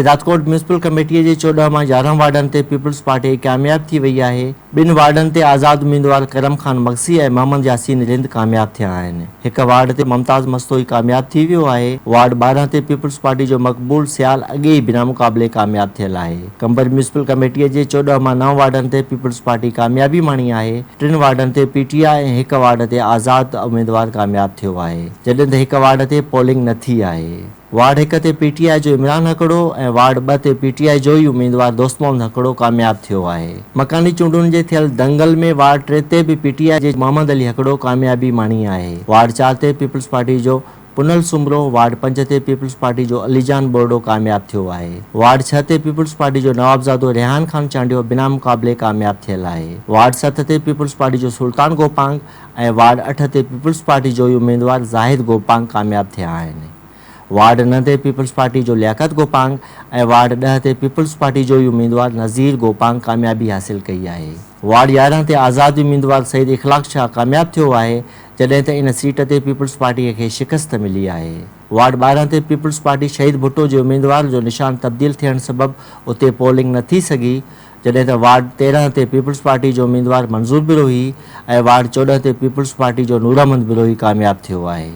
Rajkot municipal कमेटीअ जे 14 मां 11 वार्डनि ते peoples party कामयाब थी वई आहे। ॿिनि वार्डनि ते आज़ाद उम्मीदवार करम खान मक्सी ऐं मोहम्मद यासीन रिंद कामयाब थिया आहिनि। हिकु वार्ड ते मुमताज़ मस्तोई कामयाब थी वियो आहे। वार्ड 12 ते पीपल्स पार्टी जो मक़बूल सियाल अॻे ई बिना मुक़ाबले कामयाब थियल आहे। कंबर म्यूनिसिपल कमेटीअ जे 14 मां 9 वार्डनि ते पीपल्स पार्टी कामयाबी माणी आहे। 3 वार्डनि ते पीटीआई ऐं हिकु वार्ड ते आज़ाद उम्मीदवार कामयाब थियो आहे, जॾहिं त हिकु वार्ड ते पोलिंग न थी आहे। वार्ड 1 ते पीटीआई जो इमरान हकड़ो ऐं वार्ड 2 ते पीटीआई जो ई उम्मीदवार दोस्त मोहम्मद हकड़ो कामयाब थियो आहे। मकानी चूंडुनि जे थियल दंगल में वार्ड 3 ते बि पीटीआई जे मोहम्मद अली हकड़ो कामयाबी माणी आहे। वार्ड 4 ते पीपल्स पार्टी जो पुनल सुमरो, वार्ड 5 ते पीपल्स पार्टी जो अलीजान बोर्डो कामयाब थियो आहे। वार्ड 6 ते पीपल्स पार्टी जो नवाबजादो रेहान खान चांडियो बिना मुक़ाबले कामयाब थियल आहे। वार्ड 7 ते पीपल्स पार्टी जो सुल्तान गोपांग ऐं वार्ड 8 ते पीपल्स पार्टी जो ई उम्मीदवार ज़ाहिद गोपांग कामयाब थिया आहिनि। वार्ड 9 ते पीपल्स पार्टी जो लियाकत गोपांग ऐं वार्ड 10 ते पीपल्स पार्टी जो ई उम्मीदवार नज़ीर गोपांग कामयाबी हासिल कई आहे। वार्ड 11 ते आज़ाद उम्मीदवार सईद इख़लाक़ शाह कामयाब थियो आहे, जॾहिं त इन सीट ते पीपल्स पार्टीअ खे शिकस्त मिली आहे। वार्ड 12 ते पीपल्स पार्टी शहीद भुट्टो जे उम्मीदवार जो निशान तब्दील थियण सबबि उते पोलिंग न थी सघी, जॾहिं त वार्ड 13 ते पीपल्स पार्टी जो उम्मीदवार मंज़ूर बिरोही ऐं वार्ड 14 ते पीपल्स पार्टी जो नूर अहमद बिरोही कामयाब थियो आहे।